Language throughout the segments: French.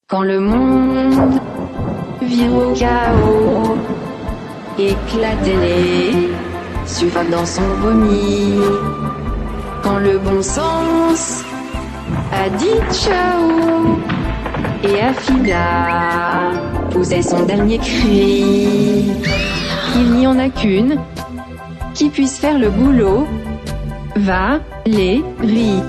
Quand le monde vire au chaos, éclater les suffoque dans son vomi. Quand le bon sens a dit ciao et Afida poussait son dernier cri. Il n'y en a qu'une qui puisse faire le boulot. Valérie.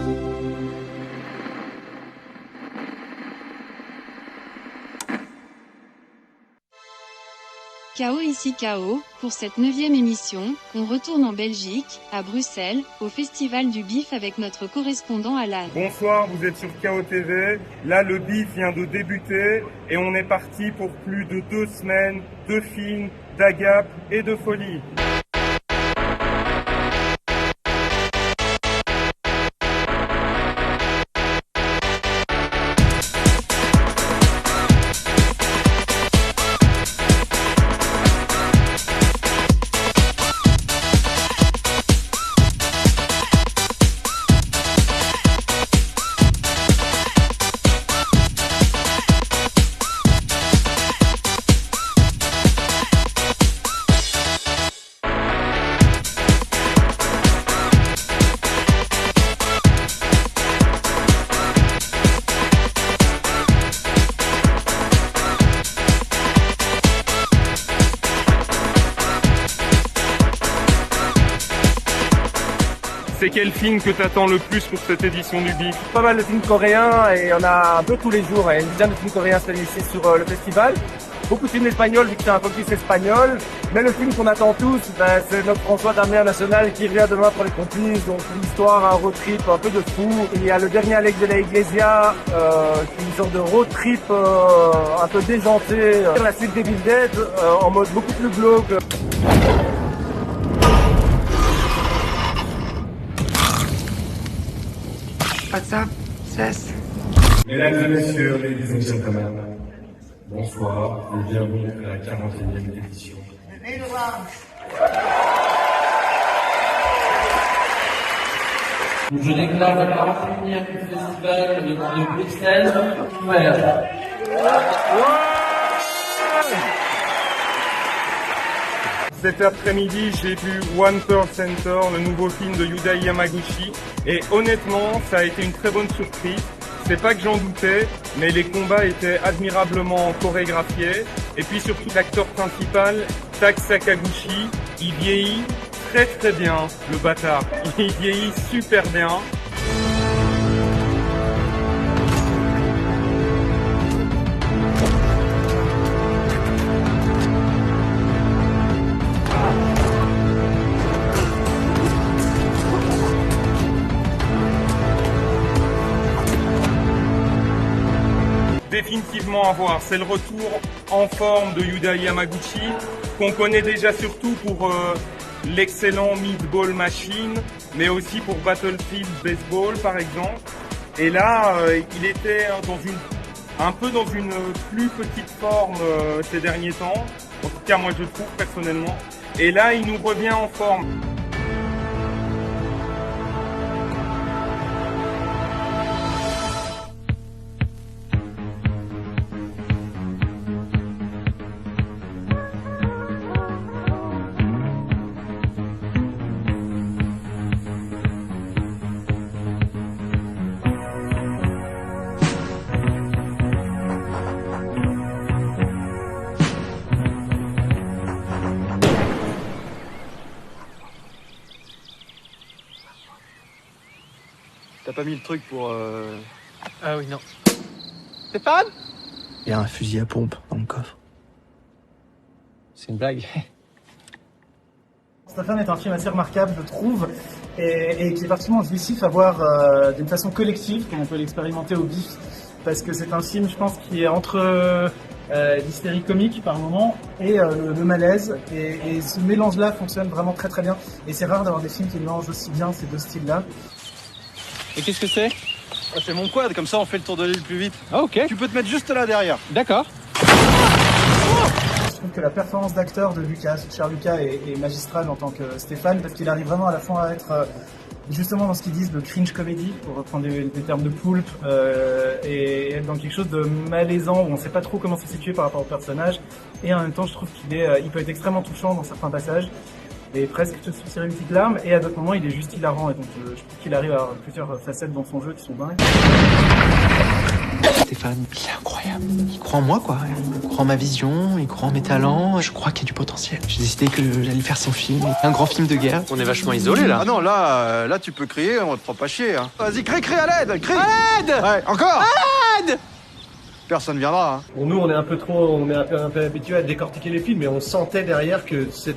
KO ici KO, pour cette 9e émission, on retourne en Belgique, à Bruxelles, au Festival du Bif avec notre correspondant Alan. Bonsoir, vous êtes sur KO TV. Là, le Bif vient de débuter et on est parti pour plus de 2 semaines de films, d'agape et de folie. C'est quel film que t'attends le plus pour cette édition du Bif? Pas mal de films coréens et on a un peu tous les jours, une dizaine de films coréens cette année ici sur le festival. Beaucoup de films espagnols vu que c'est un focus espagnol. Mais le film qu'on attend tous, c'est notre François Damien National qui revient demain pour les complices. Donc une histoire, un road trip un peu de fou. Il y a le dernier Alex de la Iglesia, qui est une sorte de road trip un peu déjanté. La suite des Evil Dead en mode beaucoup plus glauque. What's up, sis? Mesdames et messieurs, ladies and gentlemen, bonsoir et bienvenue à la 41e édition. Je déclare la 41e festival de Bruxelles ouvert. Cet après-midi, j'ai vu One Pearl Center, le nouveau film de Yudai Yamaguchi, et honnêtement, ça a été une très bonne surprise. C'est pas que j'en doutais, mais les combats étaient admirablement chorégraphiés. Et puis surtout, l'acteur principal, Tak Sakaguchi, il vieillit très très bien, le bâtard. Il vieillit super bien. Définitivement à voir, c'est le retour en forme de Yudai Yamaguchi, qu'on connaît déjà surtout pour l'excellent Meatball Machine, mais aussi pour Battlefield Baseball par exemple. Et là, il était un peu dans une plus petite forme ces derniers temps, en tout cas moi je trouve personnellement. Et là, il nous revient en forme. T'as pas mis le truc pour Ah oui, non. Stéphane? Il y a un fusil à pompe dans le coffre. C'est une blague. Stéphane est un film assez remarquable, je trouve, et qui est particulièrement jouissif à voir d'une façon collective, comme on peut l'expérimenter au Bif, parce que c'est un film, je pense, qui est entre l'hystérie comique par moment et le malaise, et ce mélange-là fonctionne vraiment très très bien, et c'est rare d'avoir des films qui mélangent aussi bien ces deux styles-là. Et qu'est-ce que c'est? C'est mon quad, comme ça on fait le tour de l'île plus vite. Ah ok. Tu peux te mettre juste là derrière. D'accord. Je trouve que la performance d'acteur de Lucas, cher Lucas, est magistrale en tant que Stéphane, parce qu'il arrive vraiment à la fois à être justement dans ce qu'ils disent de cringe comedy, pour reprendre des termes de Poulpe, et être dans quelque chose de malaisant où on ne sait pas trop comment se situer par rapport au personnage. Et en même temps, je trouve il peut être extrêmement touchant dans certains passages et presque te soutirer une petite larme. Et à d'autres moments, il est juste hilarant. Et donc, je trouve qu'il arrive à avoir plusieurs facettes dans son jeu qui sont dingues. Stéphane, il est incroyable. Il croit en moi, quoi. Il croit en ma vision, il croit en mes talents. Je crois qu'il y a du potentiel. J'ai décidé que j'allais faire son film. Un grand film de guerre. On est vachement isolés là. Ah non, là tu peux crier, on te prend pas chier. Hein. Vas-y, crie à l'aide, crie. À l'aide. Ouais, encore. À l'aide. Personne viendra. Hein. Pour nous, on est un peu habitué à décortiquer les films, mais on sentait derrière que ce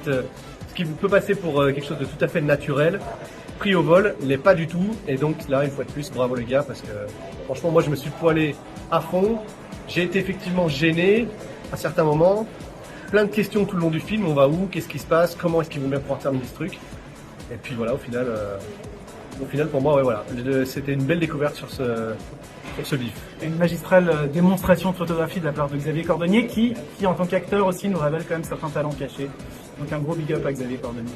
qui peut passer pour quelque chose de tout à fait naturel, pris au vol, l'est pas du tout. Et donc là, une fois de plus, bravo les gars, parce que franchement, moi, je me suis poilé à fond. J'ai été effectivement gêné à certains moments. Plein de questions tout le long du film. On va où? Qu'est-ce qui se passe? Comment est-ce qu'ils vont bien pouvoir terminer ce truc? Et puis voilà, au final, pour moi, ouais, voilà, c'était une belle découverte sur ce livre. Une magistrale démonstration de photographie de la part de Xavier Cordonnier qui en tant qu'acteur aussi nous révèle quand même certains talents cachés. Donc un gros big up à Xavier Cordonnier.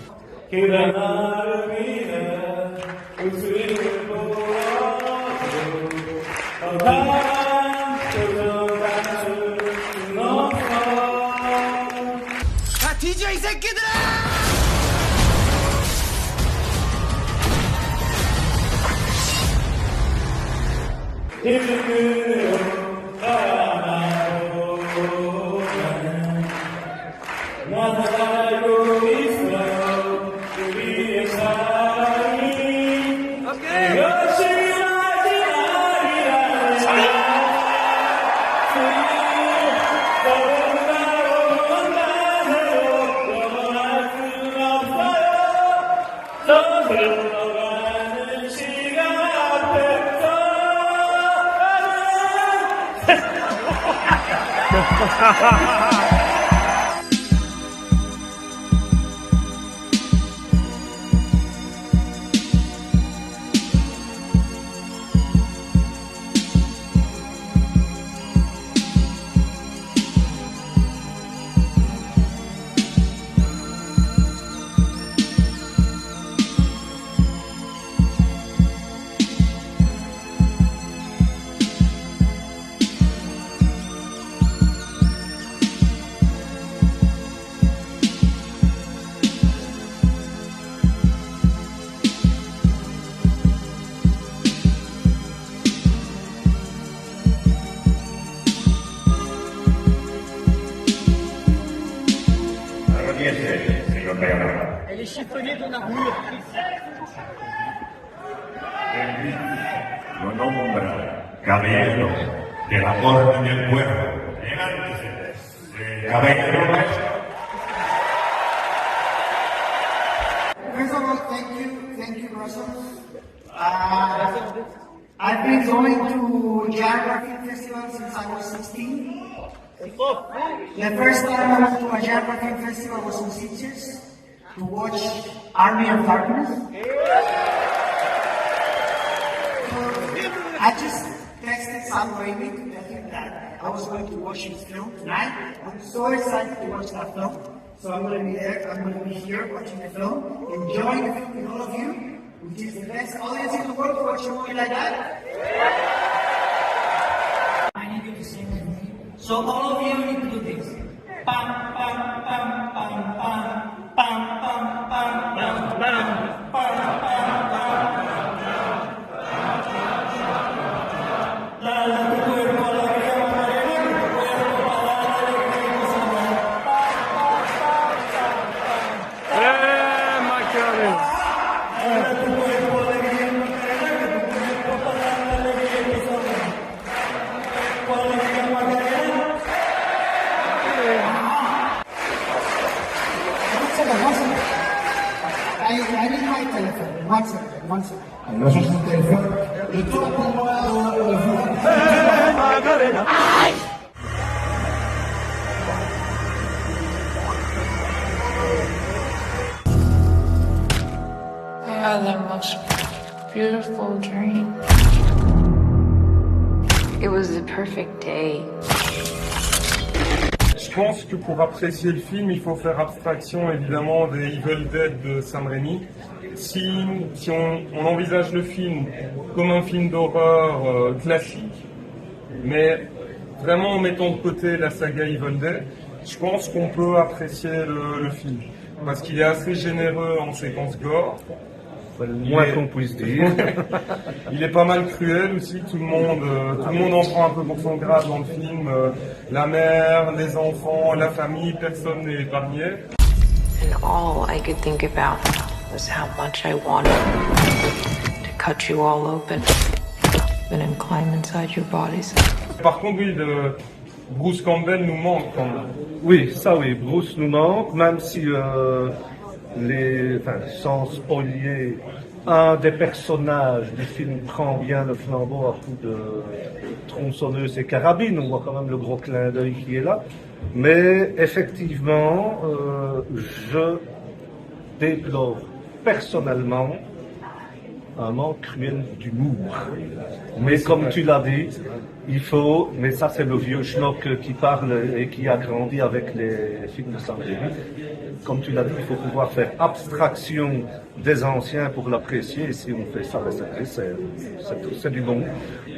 Elle est chiffonnée d'une armure. Lo nombra caballero del amor y del pueblo. Caballero maestro. First of all, thank you, Russell. I've been going to geography festival since I was 16. The first time I went to a geography festival was in Sitges to watch Army of Darkness. I just texted Sam Raimi to tell him that I was going to watch his film tonight. I'm so excited to watch that film. So I'm going to be there, I'm going to be here watching the film, enjoying the film with all of you, which is the best audience in the world to watch a movie like that. I need you to sing with me. So all of you need to do this. Pam, pam, pam, pam, pam, pam, pam, pam, pam, pam, pam, pam, pam. One second. No sé si te Le temps pour moi I had the most beautiful dream. It was the perfect day. Je pense que pour apprécier le film, il faut faire abstraction évidemment des Evil Dead de Sam Raimi. Si on envisage le film comme un film d'horreur classique, mais vraiment en mettant de côté la saga Evil Dead, je pense qu'on peut apprécier le film. Parce qu'il est assez généreux en séquences gore. Le moins qu'on puisse dire. Il est pas mal cruel aussi, tout le monde en prend un peu pour son grade dans le film. La mère, les enfants, la famille, personne n'est épargné. And all I could think about was how much I wanted to cut you all open and then climb inside your bodies. Par contre, oui, Bruce Campbell nous manque quand même. Oui, ça oui, Bruce nous manque, même si sans spoiler, un des personnages du film prend bien le flambeau à coups de tronçonneuse et carabine. On voit quand même le gros clin d'œil qui est là. Mais effectivement, je déplore personnellement un manque cruel d'humour. Mais comme tu l'as dit, il faut, mais ça c'est le vieux schnock qui parle et qui a grandi avec les films de Sam Raimi. Comme tu l'as dit, il faut pouvoir faire abstraction des anciens pour l'apprécier. Et si on fait ça, c'est du bon.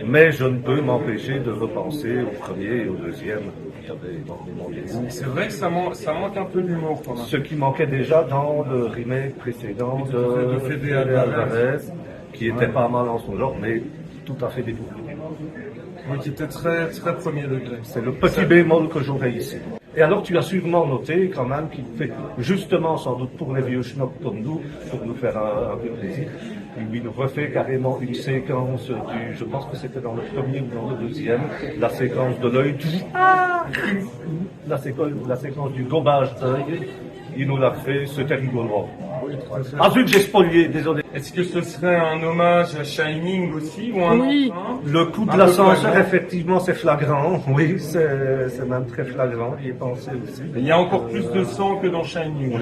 Mais je ne peux m'empêcher de repenser au premier et au deuxième qui avaient énormément d'humour. C'est vrai que ça manque un peu d'humour quand même. Ce qui manquait déjà dans le remake précédent de Fede Alvarez, qui était pas mal en son genre, mais tout à fait détourné. Oui, qui était très, très premier degré. C'est le petit bémol que j'aurais ici. Et alors tu as sûrement noté quand même qu'il fait, justement sans doute pour les vieux schnocks comme nous, pour nous faire un peu plaisir, il nous refait carrément une séquence je pense que c'était dans le premier ou dans le deuxième, la séquence de l'œil, la séquence du gobage d'œil, il nous l'a fait, c'était rigolo. Ah zut, j'ai spoilé, désolé. Est-ce que ce serait un hommage à Shining aussi ou un Oui, le coup de l'ascenseur, effectivement, c'est flagrant. Oui, c'est même très flagrant, j'y ai pensé aussi. Il y a encore plus de sang que dans Shining.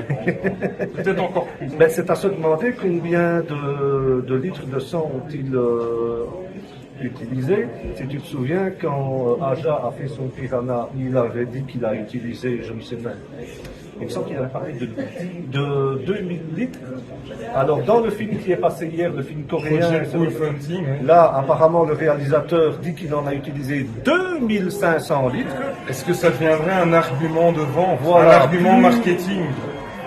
Peut-être encore plus. Ben, c'est à se demander combien de litres de sang ont-ils utilisé. Si tu te souviens, quand Aja a fait son piranha, il avait dit qu'il a utilisé, je ne sais pas, il me semble qu'il avait parlé de 2000 litres. Alors, dans le film qui est passé hier, le film coréen, là, apparemment, le réalisateur dit qu'il en a utilisé 2500 litres. Est-ce que ça deviendrait un argument de vente, un argument marketing?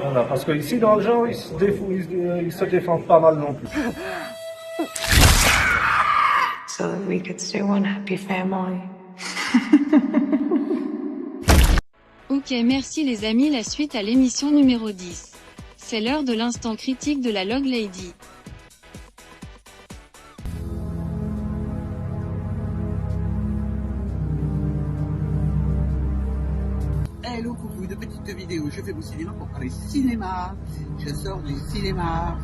Voilà, parce qu'ici, dans le genre, ils se défendent pas mal non plus. So that we could stay one happy family. Ok, merci les amis, la suite à l'émission numéro 10. C'est l'heure de l'instant critique de la Log Lady. Hello, coucou, de petites vidéos. Je fais mon cinéma pour parler cinéma. Je sors du cinéma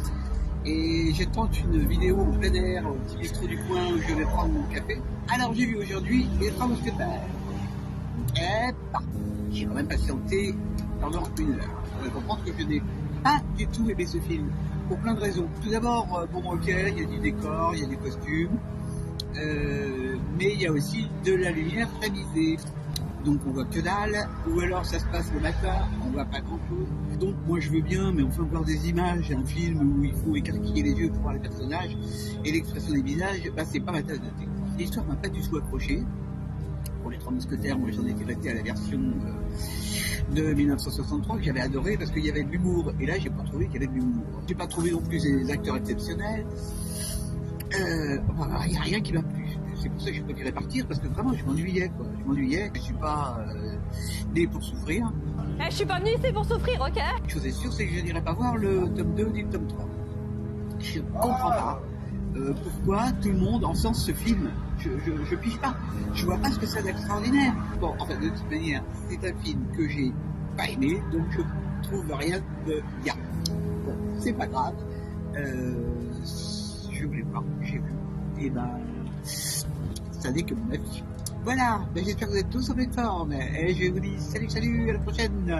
et je tente une vidéo en plein air au petit bistrot du coin où je vais prendre mon café. Alors j'ai vu aujourd'hui Les Trois Mousquetaires. Et j'ai quand même patienté pendant une heure. Vous allez comprendre que je n'ai pas du tout aimé ce film pour plein de raisons. Tout d'abord, bon ok, il y a du décor, il y a des costumes, mais il y a aussi de la lumière tamisée. Donc on voit que dalle, ou alors ça se passe le matin, on voit pas grand chose. Donc moi je veux bien, mais enfin voir des images, un film où il faut écarquiller les yeux pour voir les personnages et l'expression des visages, bah c'est pas ma tasse de thé. L'histoire m'a pas du tout accroché. Pour Les Trois Mousquetaires, moi j'en étais resté à la version de 1963 que j'avais adoré parce qu'il y avait de l'humour, et là j'ai pas trouvé qu'il y avait de l'humour. J'ai pas trouvé non plus des acteurs exceptionnels. Il n'y a rien qui m'a plu. C'est pour ça que j'ai préféré partir, parce que vraiment je m'ennuyais quoi. Je m'ennuyais, je suis pas né pour souffrir. Je suis pas venu ici pour souffrir, ok? Une chose est sûre, c'est que je n'irai pas voir le tome 2 ni le tome 3. Je comprends pas pourquoi tout le monde encense ce film. Je pige pas. Je vois pas ce que c'est d'extraordinaire. Bon, enfin de toute manière, c'est un film que j'ai pas aimé, donc je trouve rien de bien. Bon, c'est pas grave. Je voulais voir, j'ai vu. Et ben, ça n'est que mon avis. Voilà, ben, j'espère que vous êtes tous en pleine forme. Et je vous dis salut, à la prochaine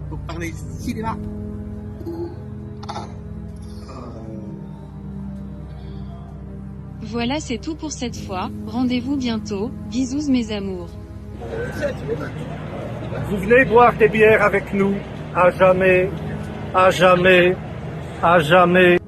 pour parler cinéma. Voilà, c'est tout pour cette fois. Rendez-vous bientôt. Bisous mes amours. Vous venez boire des bières avec nous, à jamais, à jamais, à jamais.